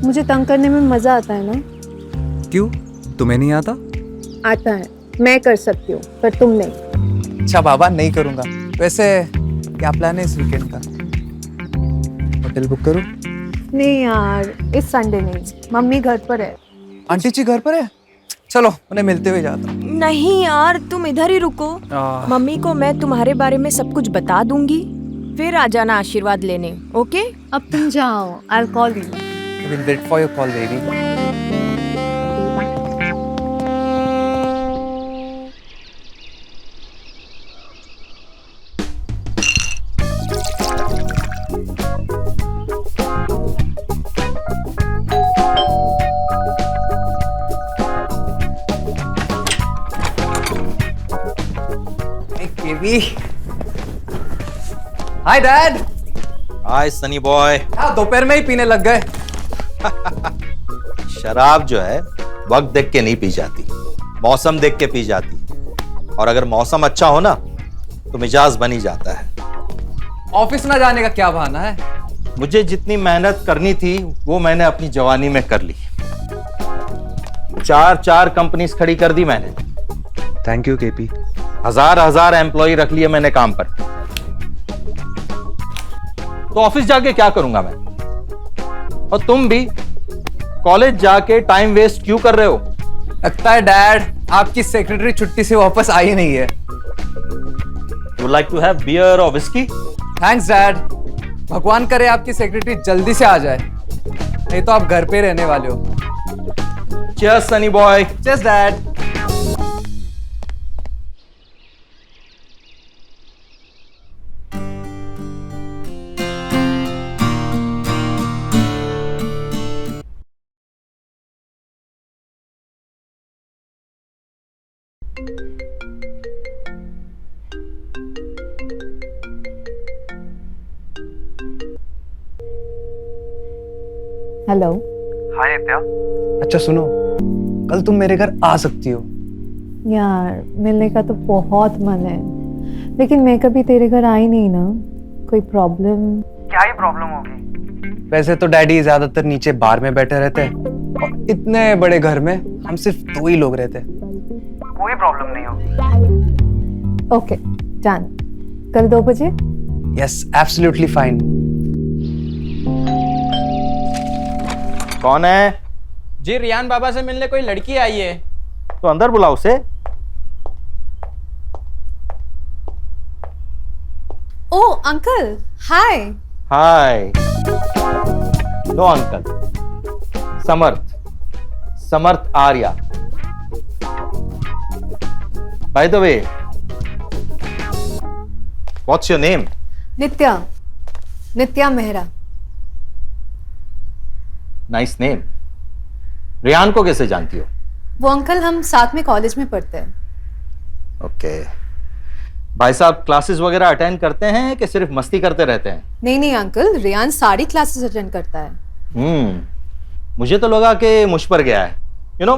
मुझे तंग करने में मजा आता है ना। क्यों, तुम्हें नहीं आता? आता है, मैं कर सकती हूँ पर तुम नहीं। अच्छा बाबा, नहीं करूंगा। वैसे क्या प्लान है इस वीकेंड का? होटल बुक करूं? नहीं यार, इस संडे नहीं, मम्मी घर पर है। आंटी जी घर पर है? चलो उन्हें मिलते हुए जाता हूँ। नहीं यार, तुम इधर ही रुको। मम्मी को मैं तुम्हारे बारे में सब कुछ बता दूंगी, फिर आ जाना आशीर्वाद लेने। ओके? अब तुम जाओ, I will call you. I will wait for your call, baby. Hey, baby. Hi, Dad. Hi Sunny boy. हाँ, दोपहर में ही पीने लग गए। शराब जो है वक्त देख के नहीं पी जाती, मौसम देख के पी जाती। और अगर मौसम अच्छा हो ना तो मिजाज बनी जाता है। ऑफिस ना जाने का क्या बहाना है? मुझे जितनी मेहनत करनी थी वो मैंने अपनी जवानी में कर ली। चार कंपनीज खड़ी कर दी मैंने। Thank you KP. हजार एम्प्लॉय रख लिए मैंने काम पर। तो ऑफिस जाके क्या करूंगा मैं? और तुम भी कॉलेज जाके टाइम वेस्ट क्यों कर रहे हो? लगता है डैड आपकी सेक्रेटरी छुट्टी से वापस आई नहीं है। You like to have beer और विस्की? Thanks dad. भगवान करे आपकी सेक्रेटरी जल्दी से आ जाए, नहीं तो आप घर पे रहने वाले हो। Cheers Sunny boy. Cheers dad. Hello. Hi Nitya. अच्छा सुनो, कल तुम मेरे घर आ सकती हो। यार मिलने का तो बहुत मन है, लेकिन मैं कभी तेरे घर आई नहीं ना। कोई प्रॉब्लम? क्या ही प्रॉब्लम होगी? वैसे तो डैडी ज्यादातर नीचे बार में बैठे रहते हैं और इतने बड़े घर में हम सिर्फ 2 ही लोग रहते हैं। कोई प्रॉब्लम नहीं होगी। Okay done. कल 2 बजे? Yes absolutely fine. कौन है? जी रियान बाबा से मिलने कोई लड़की आई है। तो अंदर बुलाओ उसे। Oh uncle, hi. Hi. No uncle, Samarth Arya. By the way, what's your name? Nitya Mehra. Nice name. Riyan को कैसे जानती हो? वो अंकल हम साथ में कॉलेज में पढ़ते हैं। ओके। भाई साहब क्लासेस वगैरह अटेंड करते हैं कि सिर्फ मस्ती करते रहते हैं? नहीं अंकल, रियान सारी क्लासेस अटेंड करता है। मुझे तो लगा कि मुझ पर गया है। यू नो,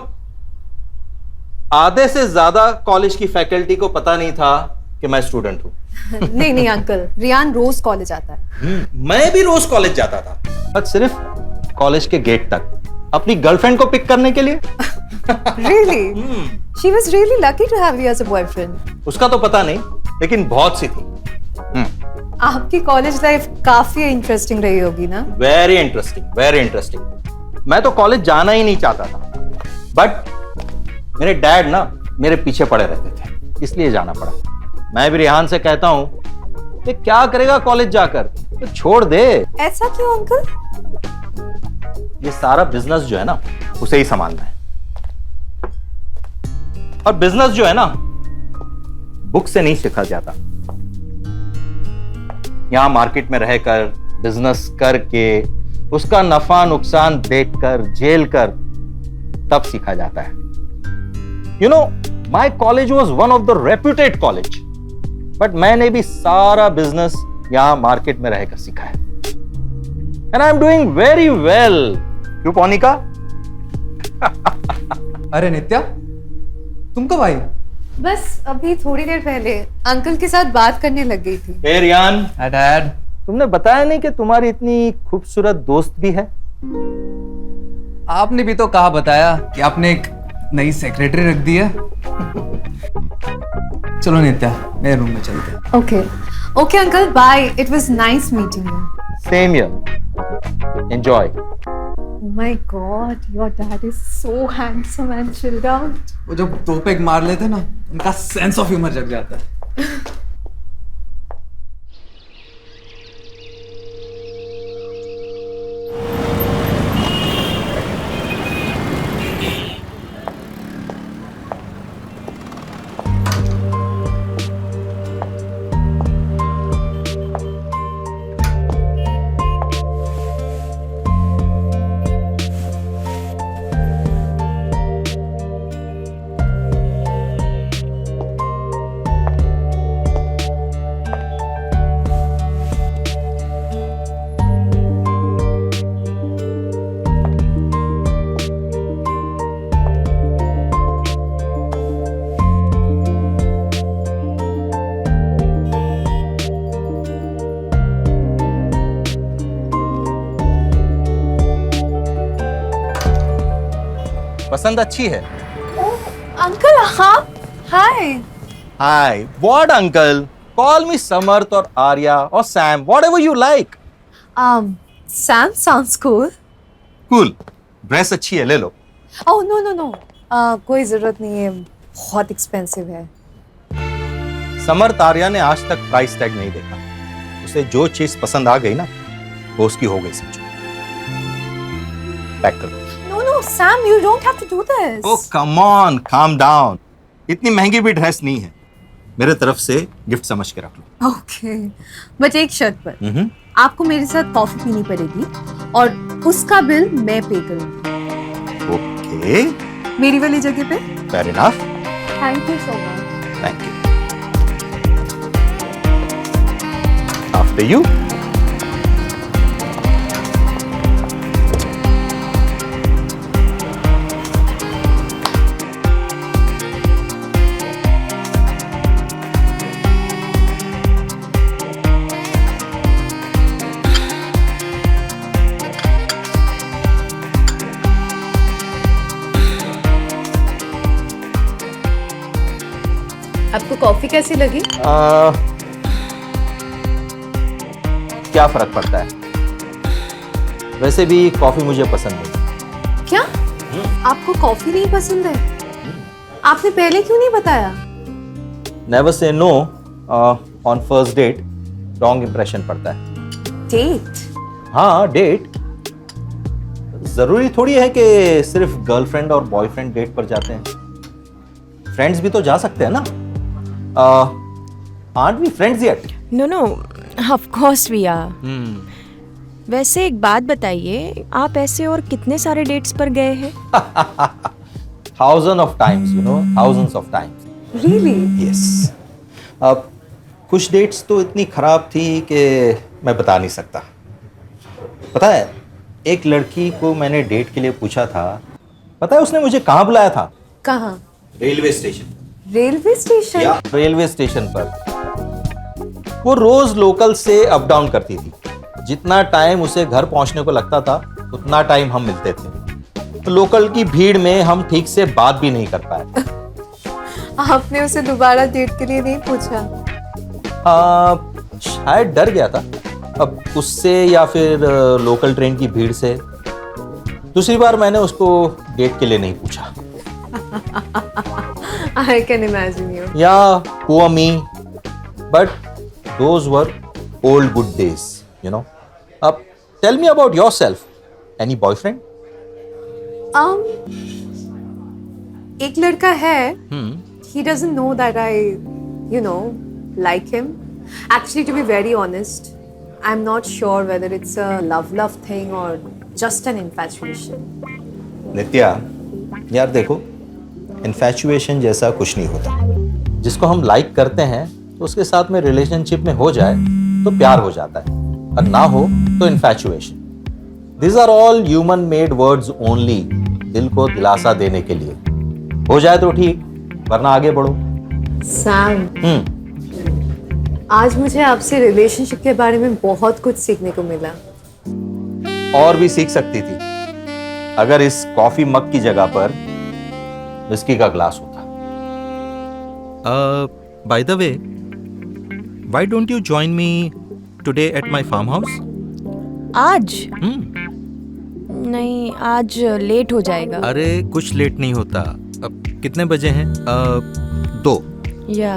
आधे से ज्यादा कॉलेज की फैकल्टी को पता नहीं था कि मैं स्टूडेंट हूँ। नहीं अंकल, रियान रोज कॉलेज आता है। मैं भी रोज कॉलेज जाता था, बट सिर्फ कॉलेज के गेट तक, अपनी गर्लफ्रेंड को पिक करने के लिए। Really? She was really lucky to have you as a boyfriend. उसका तो पता नहीं, लेकिन बहुत सी थी। आपकी कॉलेज लाइफ काफी इंटरेस्टिंग रही होगी ना? Very interesting. मैं तो कॉलेज जाना ही नहीं चाहता था, बट मेरे डैड ना मेरे पीछे पड़े रहते थे, इसलिए जाना पड़ा। मैं भी रेहान से कहता हूँ कि क्या करेगा कॉलेज जाकर, तो छोड़ दे। ऐसा क्यों अंकल? ये सारा बिजनेस जो है ना उसे ही संभालना है, और बिजनेस जो है ना बुक से नहीं सीखा जाता। यहां मार्केट में रहकर बिजनेस करके उसका नफा नुकसान देखकर झेल कर तब सीखा जाता है। You know, my college was one of the reputed college, but मैंने भी सारा बिजनेस यहां मार्केट में रहकर सीखा है, and I am doing very well. क्यों पौनिका? अरे नित्या, तुम कब आई? बस अभी थोड़ी देर पहले अंकल के साथ बात करने लग गई थी। हे रियान, डैड, तुमने बताया नहीं कि तुम्हारी इतनी खूबसूरत दोस्त भी है। आपने भी तो कहा बताया कि आपने एक नई सेक्रेटरी रख दी है। चलो नित्या, मेरे रूम में चलते हैं। Okay. Okay, uncle. Bye. It was nice meeting you. Same here, enjoy. Oh my God, your dad is so handsome and chilled out. वो जब तोपेक मार लेते ना, उनका सेंस ऑफ ह्यूमर जग जाता है। पसंद अच्छी है। Uncle, हाँ. Hi. Hi, what uncle? Call me Samarth और आर्या और Sam, whatever you like. Sam sounds cool. Cool. Dress अच्छी है, ले लो। Oh no. कोई जरूरत नहीं है. बहुत एक्सपेंसिव है. समर्थ आर्या ने आज तक प्राइस टैग नहीं देखा। उसे जो चीज पसंद आ गई ना, वो उसकी हो गई समझो। पैक कर। No, Sam, you don't have to do this. Oh come on, calm down. इतनी महंगी भी ड्रेस नहीं है। मेरे तरफ से गिफ्ट समझ के रख लो। Okay. बट एक शर्त पर. आपको मेरे साथ कॉफी पीनी पड़ेगी और उसका बिल मैं पे करूंगी. ओके, मेरी वाली जगह पे. Fair enough. Thank you so much. Thank you. After you. आपको कॉफी कैसी लगी? क्या फर्क पड़ता है? वैसे भी कॉफी मुझे पसंद नहीं। क्या? आपको कॉफी नहीं पसंद है? आपने पहले क्यों नहीं बताया? Never say no on first date. Wrong impression पड़ता है। डेट? हाँ, डेट। जरूरी थोड़ी है कि सिर्फ गर्लफ्रेंड और बॉयफ्रेंड डेट पर जाते हैं। फ्रेंड्स भी तो जा सकते हैं ना। aren't we friends yet? No, of course we are. वैसे एक बात बताइए, आप ऐसे और कितने सारे डेट्स पर गए हैं? Thousands of times, you know, thousands of times. Really? Yes. अब कुछ डेट्स तो इतनी खराब थी कि मैं बता नहीं सकता। पता है, एक लड़की को मैंने डेट के लिए पूछा था। पता है उसने मुझे कहाँ बुलाया था? कहाँ? Railway station. Railway station? या रेलवे स्टेशन पर। वो रोज लोकल से अप डाउन करती थी। जितना टाइम उसे घर पहुंचने को लगता था, उतना टाइम हम मिलते थे। तो लोकल की भीड़ में हम ठीक से बात भी नहीं कर पाए। आपने उसे दोबारा डेट के लिए नहीं पूछा? शायद डर गया था, अब उससे या फिर लोकल ट्रेन की भीड़ से। दूसरी बार मैंने उसको डेट के लिए नहीं पूछा। I can imagine you. Yeah, poor me. But those were old good days, you know. Tell me about yourself. Any boyfriend? एक लड़का है. He doesn't know that I, like him. Actually, to be very honest, I'm not sure whether it's a love thing or just an infatuation. नित्या, यार देखो, infatuation जैसा कुछ नहीं होता। जिसको हम लाइक करते हैं तो उसके साथ में रिलेशनशिप में हो जाए तो प्यार हो जाता है, और ना हो तो infatuation. These are all human made words only, दिल को दिलासा देने के लिए। हो जाए तो ठीक, वरना आगे बढ़ो। सैम, आज मुझे आपसे रिलेशनशिप के बारे में बहुत कुछ सीखने को मिला। और भी सीख सकती थी। अगर इस कॉफी मग की जगह पर विस्की का ग्लास होता। By the way, why don't you join me today at my farmhouse? आज नहीं, आज लेट हो जाएगा। अरे कुछ लेट नहीं होता। अब कितने बजे हैं? 2। या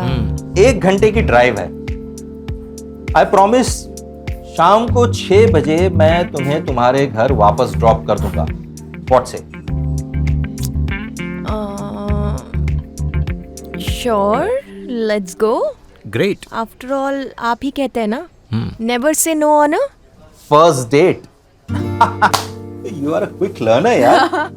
1 घंटे की ड्राइव है। आई प्रॉमिस शाम को 6 बजे मैं तुम्हें तुम्हारे घर वापस ड्रॉप कर दूंगा। What say? Sure, let's go. Great. After all आप ही कहते हैं ना, never say no on a first date. You are a quick learner यार।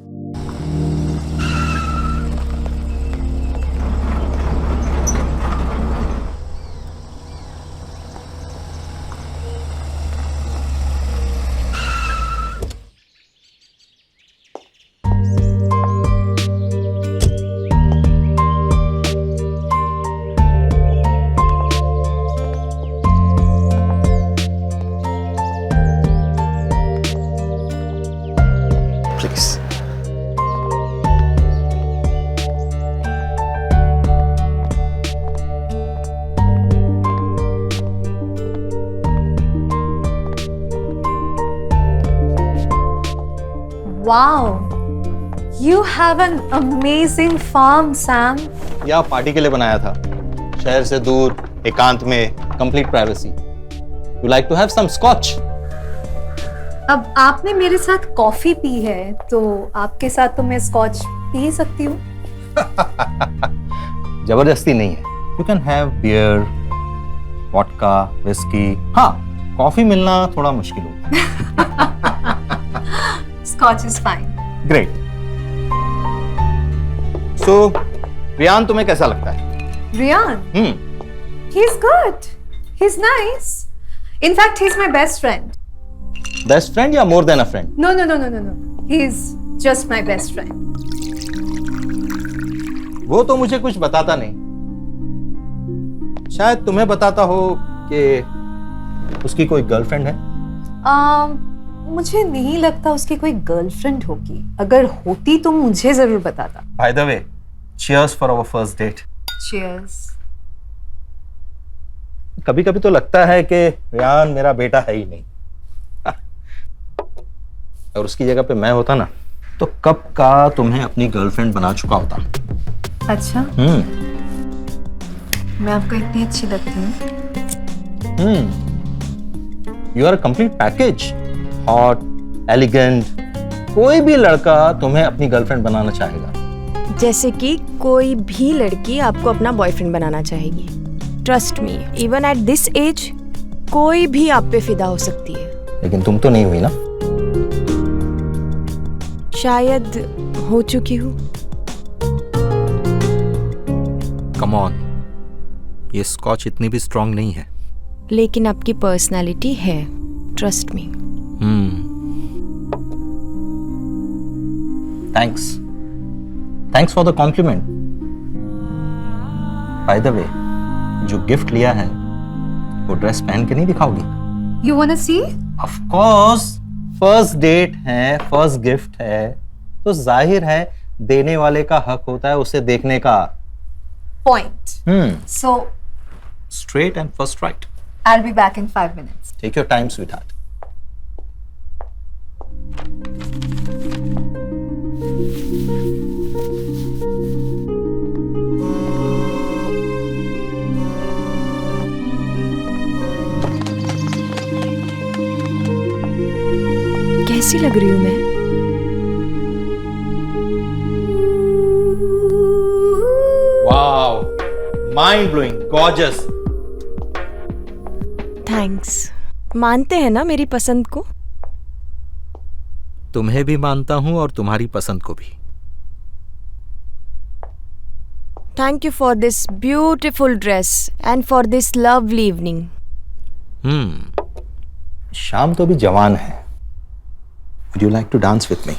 Please. Wow, you have an amazing farm, Sam. यह पार्टी के लिए बनाया था, शहर से दूर, एकांत में, complete privacy. You like to have some scotch? अब आपने मेरे साथ कॉफी पी है, तो आपके साथ तो मैं स्कॉच पी ही सकती हूँ। जबरदस्ती नहीं है। You can have beer, vodka, whisky. हाँ, कॉफी मिलना थोड़ा मुश्किल होगा। Scotch is fine. Great. So Riyan तुम्हें कैसा लगता है? Rian, he's good. He's nice. In fact, he's my best friend. Best friend या more than a friend? No. He's just my best friend. वो तो मुझे कुछ बताता नहीं। शायद तुम्हें बताता हो कि उसकी कोई गर्लफ्रेंड है। मुझे नहीं लगता उसकी कोई गर्लफ्रेंड होगी। अगर होती तो मुझे जरूर बताता। By the way, cheers for our first date. Cheers. कभी कभी तो लगता है कि रियान मेरा बेटा है ही नहीं। और उसकी जगह पे मैं होता ना, तो कब का तुम्हें अपनी गर्लफ्रेंड बना चुका होता। अच्छा, मैं आपको इतनी अच्छी लगती हूँ? You are a complete package. Hot, elegant. कोई भी लड़का तुम्हें अपनी गर्लफ्रेंड बनाना चाहेगा। जैसे कि कोई भी लड़की आपको अपना बॉयफ्रेंड बनाना चाहेगी। Trust me, even at this age कोई भी आप पे फिदा हो सकती है। लेकिन तुम तो नहीं हुई ना? शायद हो चुकी हूँ। कम ऑन, ये स्कॉच इतनी भी स्ट्रांग नहीं है। लेकिन आपकी पर्सनालिटी है, trust me. Thanks for the compliment. By the way, जो गिफ्ट लिया है वो ड्रेस पहन के नहीं दिखाओगी? You wanna see? Of course, first date है, फर्स्ट गिफ्ट है, तो जाहिर है देने वाले का हक होता है उसे देखने का। Point. So, straight and first right. I'll be back in 5 minutes. Take your time sweetheart. कैसी लग रही हूँ मैं? Wow, mind blowing, gorgeous. Thanks. मानते हैं ना मेरी पसंद को? तुम्हें भी मानता हूं और तुम्हारी पसंद को भी। Thank you for this beautiful dress and for this lovely evening. शाम तो भी जवान है। Would you like to dance with me?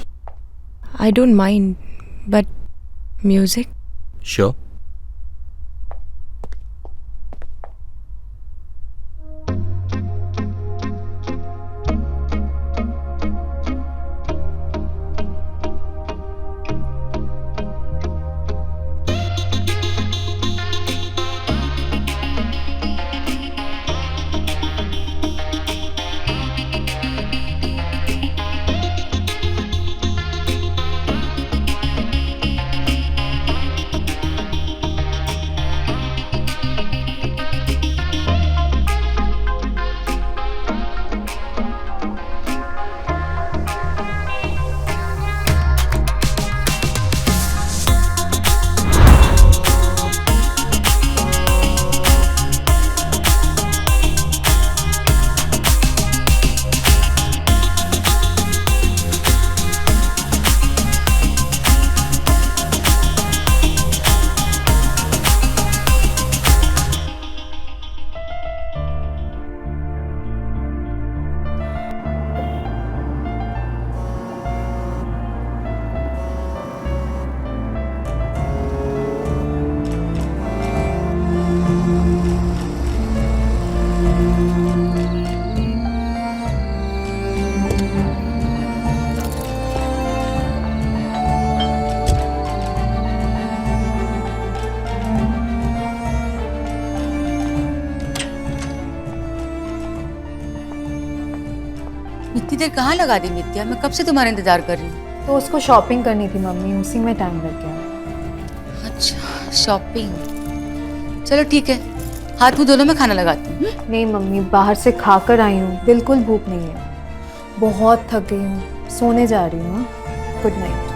I don't mind, but music? Sure. इतनी देर कहाँ लगा दी नित्या? मैं कब से तुम्हारा इंतजार कर रही हूँ। तो उसको शॉपिंग करनी थी मम्मी, उसी में टाइम लग गया। अच्छा शॉपिंग, चलो ठीक है, हाथ मुंह धो लो, मैं खाना लगाती हूँ। नहीं मम्मी, बाहर से खाकर आई हूँ, बिल्कुल भूख नहीं है, बहुत थक गई हूँ, सोने जा रही हूँ। Good night.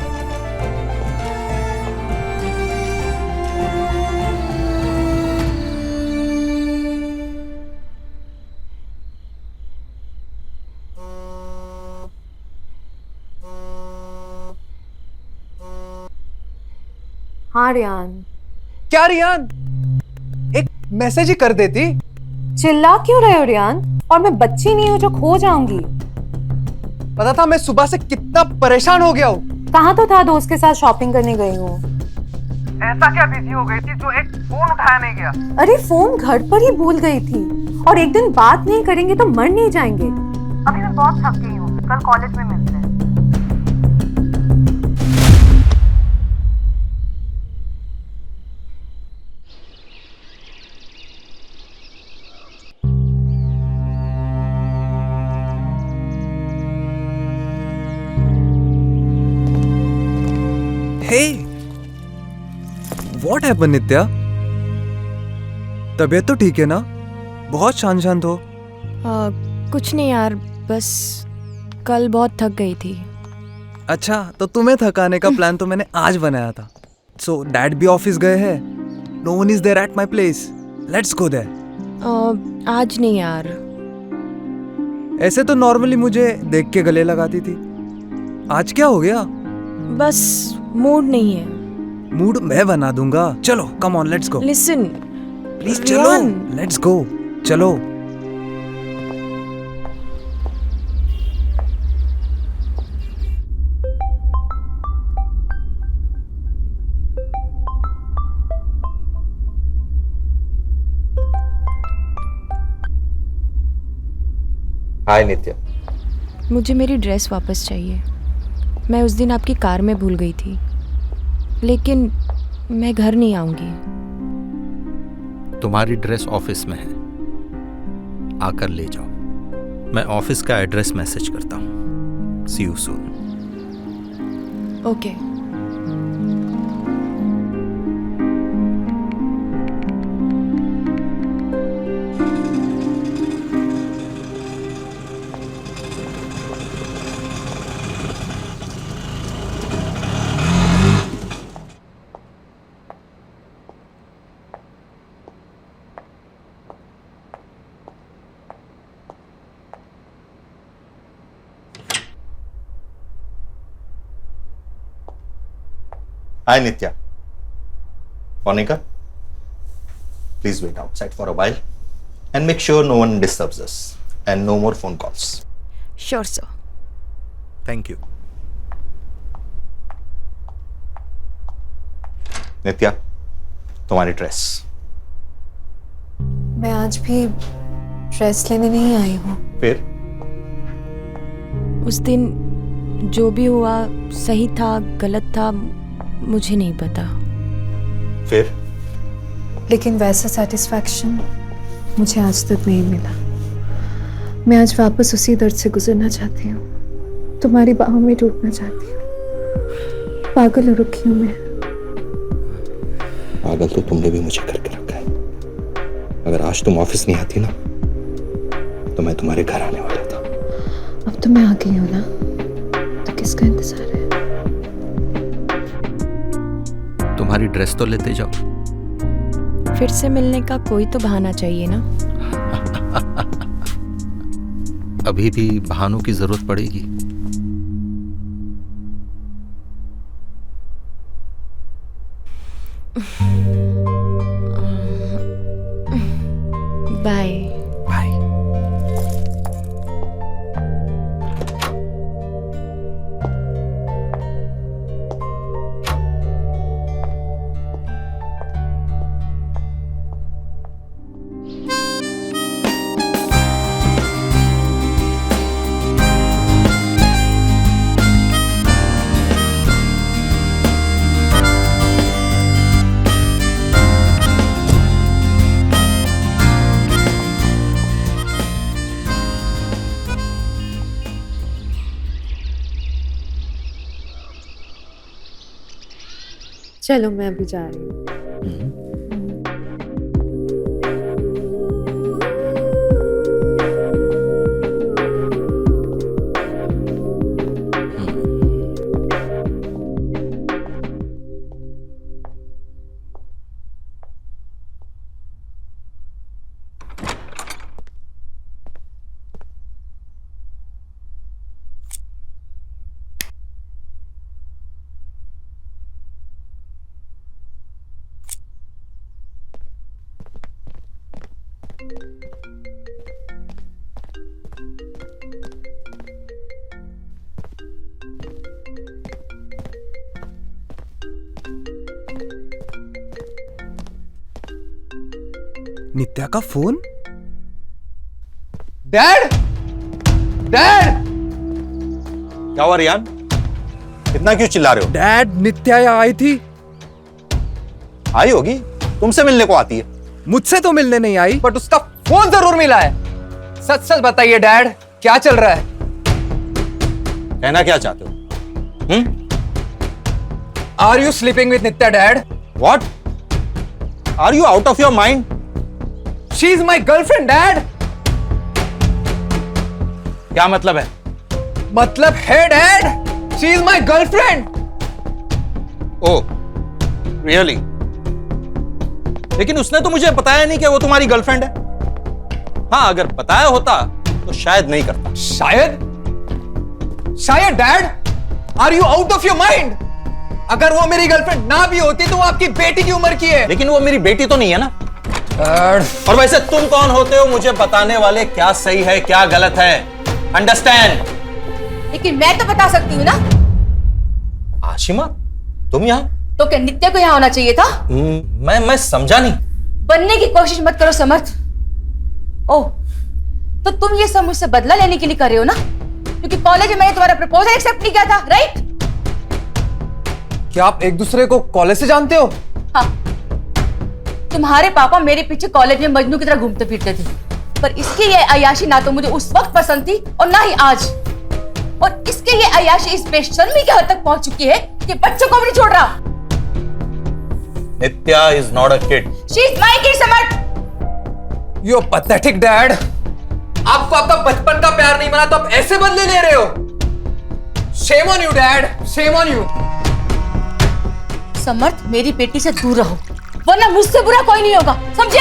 हाँ रियान। क्या रियान, एक मैसेज ही कर देती। चिल्ला क्यों रहे हो रियान? और मैं बच्ची नहीं हूँ जो खो जाऊंगी। पता था मैं सुबह से कितना परेशान हो गया हूँ। कहाँ तो था, दोस्त के साथ शॉपिंग करने गई हूँ। ऐसा क्या बिजी हो गई थी जो एक फोन उठाया नहीं गया? अरे फोन घर पर ही भूल गई थी, और एक दिन बात नहीं करेंगे तो मर नहीं जाएंगे। अभी मैं बहुत थक गई हूँ, कल कॉलेज में मिलते हैं। Hey, what happened नित्या? तबीयत तो ठीक है ना? बहुत शांत शांत हो। कुछ नहीं यार, बस कल बहुत थक गई थी। अच्छा, तो तुम्हें थकाने का प्लान तो मैंने आज बनाया था। सो डैड भी ऑफिस गए हैं। No one is there at my place. Let's go there. आज नहीं यार। ऐसे तो नॉर्मली मुझे देख के गले लगाती थी, आज क्या हो गया? बस मूड नहीं है। मूड मैं बना दूंगा। चलो come on, let's go. Listen please चलो, लेट्स गो, चलो। हाय नित्या। मुझे मेरी ड्रेस वापस चाहिए। मैं उस दिन आपकी कार में भूल गई थी, लेकिन मैं घर नहीं आऊंगी। तुम्हारी ड्रेस ऑफिस में है, आकर ले जाओ। मैं ऑफिस का एड्रेस मैसेज करता हूँ। See you soon. Okay. Hi Nitya. Monica, please wait outside for a while and make sure no one disturbs us and no more phone calls. Sure sir. Thank you. Nitya, तुम्हारी dress. मैं आज भी dress लेने नहीं आई हूँ। फिर उस दिन जो भी हुआ सही था गलत था मुझे नहीं पता। फिर लेकिन वैसा सेटिस्फैक्शन मुझे आज तक नहीं मिला। मैं आज वापस उसी दर्द से गुजरना चाहती हूँ, तुम्हारी बाहों में टूटना चाहती हूँ। पागल हो रखी हूँ मैं। पागल तो तुमने भी मुझे करके रखा है। अगर आज तुम ऑफिस नहीं आती ना, तो मैं तुम्हारे घर आने वाला था। अब तो मैं आ गई हूँ ना, तो किसका इंतजार है? तुम्हारी ड्रेस तो लेते जाओ। फिर से मिलने का कोई तो बहाना चाहिए ना। अभी भी बहानों की जरूरत पड़ेगी। बाय। बाय। चलो मैं अभी जा रही हूँ। नित्या का फोन। डैड, डैड, क्या हुआ रियान? इतना क्यों चिल्ला रहे हो? डैड, नित्या यहाँ आई थी। आई होगी, तुमसे मिलने को आती है। मुझसे तो मिलने नहीं आई, बट उसका फोन जरूर मिला है। सच सच बताइए डैड, क्या चल रहा है? कहना क्या चाहते हो? Are you sleeping with Nitya dad? What? Are you out of your mind? She is my girlfriend dad. क्या मतलब है? मतलब है dad, she is my girlfriend. Oh, really? लेकिन उसने तो मुझे बताया नहीं कि वो तुम्हारी गर्लफ्रेंड है। हाँ, अगर बताया होता तो शायद नहीं करता। शायद? शायद dad? Are you out of your mind? अगर वो मेरी गर्लफ्रेंड ना भी होती तो वो आपकी बेटी की उम्र की है। लेकिन वो मेरी बेटी तो नहीं है ना। डैड, और वैसे तुम कौन होते हो मुझे बताने वाले क्या सही है क्या गलत है? अंडरस्टैंड? लेकिन मैं तो बता सकती हूँ ना। आशिमा, तुम यहाँ? तो क्या नित्या को यहाँ होना चाहिए था? मैं समझा नहीं। बनने की कोशिश मत करो समर्थ। ओह, तो तुम ये सब मुझसे बदला लेने के लिए कर रहे हो ना? क्योंकि कॉलेज में मैंने तुम्हारा प्रपोजल एक्सेप्ट नहीं किया था, राइट? क्या आप एक दूसरे को कॉलेज से जानते हो? हाँ, तुम्हारे पापा मेरे पीछे कॉलेज में मजनू की तरह घूमते फिरते थे, पर इसकी ये अय्याशी ना तो मुझे उस वक्त पसंद थी और ना ही आज। और इसके ये अय्याशी इस बेशर्मी के हद तक पहुंच चुकी है कि बच्चों को भी नहीं छोड़ रहा। Nitya is not a kid. She is my kid Samarth. You are pathetic dad. आपको आपका बचपन का प्यार नहीं मिला तो आप ऐसे बदले ले रहे हो। Shame on you dad, shame on you. Samarth, मेरी बेटी से दूर रहो, वरना मुझसे बुरा कोई नहीं होगा, समझे?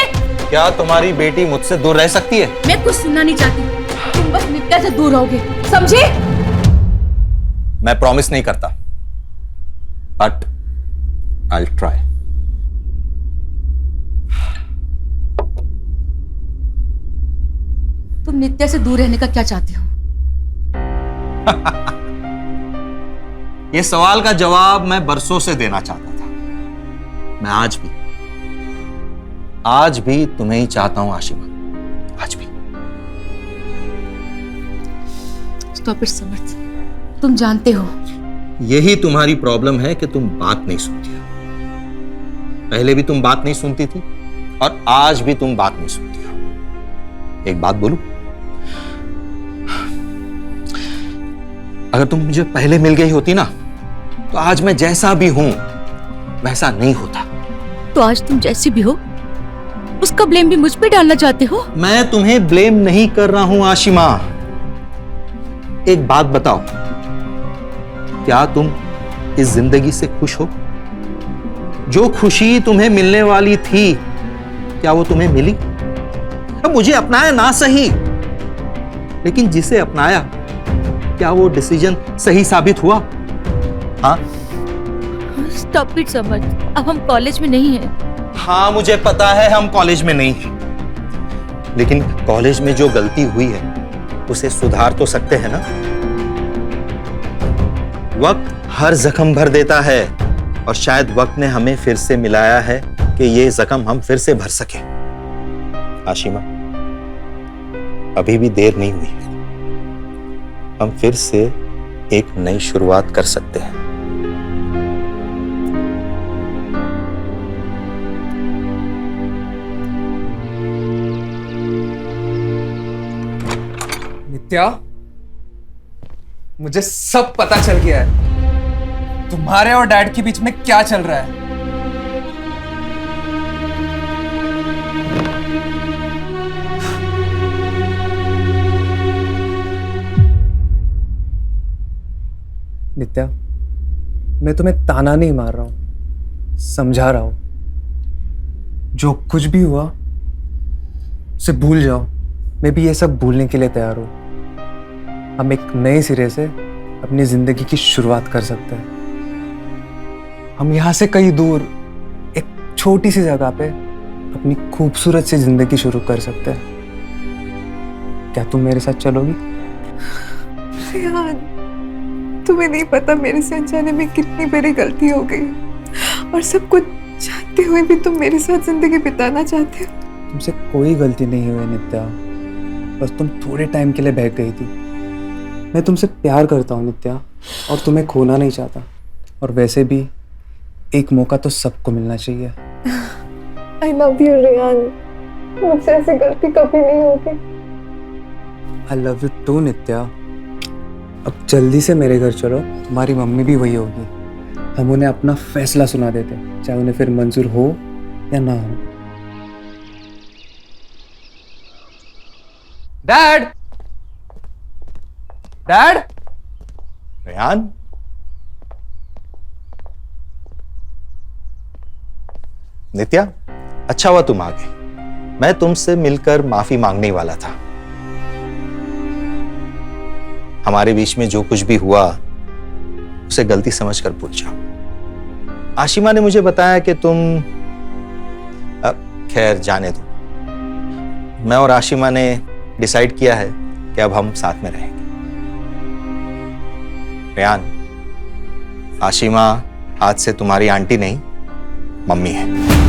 क्या तुम्हारी बेटी मुझसे दूर रह सकती है? मैं कुछ सुनना नहीं चाहती, तुम बस नित्या से दूर रहोगे, समझे? मैं प्रॉमिस नहीं करता, बट आई विल ट्राई। तुम नित्या से दूर रहने का क्या चाहते हो? ये सवाल का जवाब मैं बरसों से देना चाहता था। मैं आज भी तुम्हें ही चाहता हूं आशिमा, आज भी। स्टॉप इट समर्थ, तुम जानते हो यही तुम्हारी प्रॉब्लम है कि तुम बात नहीं सुनती हो। पहले भी तुम बात नहीं सुनती थी और आज भी तुम बात नहीं सुनती हो। एक बात बोलूं? अगर तुम मुझे पहले मिल गई होती ना तो आज मैं जैसा भी हूं वैसा नहीं होता। तो आज तुम जैसी भी हो उसका ब्लेम भी मुझ पे डालना चाहते हो? मैं तुम्हें ब्लेम नहीं कर रहा हूं आशिमा। एक बात बताओ, क्या तुम इस जिंदगी से खुश हो? जो खुशी तुम्हें मिलने वाली थी क्या वो तुम्हें मिली? अब मुझे अपनाया ना सही, लेकिन जिसे अपनाया क्या वो डिसीजन सही साबित हुआ? हाँ? स्टॉप इट समर्थ, अब हम कॉलेज में नहीं हैं। हाँ, मुझे पता है हम कॉलेज में नहीं हैं, लेकिन कॉलेज में जो गलती हुई है उसे सुधार तो सकते हैं ना? वक्त हर जख्म भर देता है और शायद वक्त ने हमें फिर से मिलाया है कि ये जख्म हम फिर से भर सके। आशिमा, अभी भी देर नहीं हुई है, हम फिर से एक नई शुरुआत कर सकते हैं। नित्या, मुझे सब पता चल गया है तुम्हारे और डैड के बीच में क्या चल रहा है। नित्या, मैं तुम्हें ताना नहीं मार रहा हूं, समझा रहा हूं। जो कुछ भी हुआ उसे भूल जाओ। मैं भी ये सब भूलने के लिए तैयार हूं। हम एक नए सिरे से अपनी जिंदगी की शुरुआत कर सकते हैं। हम यहां से कहीं दूर एक छोटी सी जगह पे अपनी खूबसूरत सी जिंदगी शुरू कर सकते हैं। क्या तुम मेरे साथ चलोगी? रेहान, तुम्हें नहीं पता मेरे से अनजाने में कितनी बड़ी गलती हो गई, और सब कुछ जानते हुए भी तुम मेरे साथ जिंदगी बिताना चाहते हो। तुमसे कोई गलती नहीं हुई नित्या, बस तुम थोड़े टाइम के लिए बहक गई थी। मैं तुमसे प्यार करता हूँ नित्या, और तुम्हें खोना नहीं चाहता। और वैसे भी एक मौका तो सबको मिलना चाहिए। I love you, Rehan. मुझसे ऐसी गलती कभी नहीं होगी। I love you too, नित्या। अब जल्दी से मेरे घर चलो, तुम्हारी मम्मी भी वही होगी। हम उन्हें अपना फैसला सुना देते, चाहे उन्हें फिर मंजूर हो या ना हो। डैड, डैड, रेहान, नित्या, अच्छा हुआ तुम आ गए। मैं तुमसे मिलकर माफी मांगने ही वाला था। हमारे बीच में जो कुछ भी हुआ उसे गलती समझकर भूल जाओ। आशिमा ने मुझे बताया कि तुम खैर जाने दो। मैं और आशिमा ने डिसाइड किया है कि अब हम साथ में रहेंगे। रेहान, आशिमा आज से तुम्हारी आंटी नहीं, मम्मी है।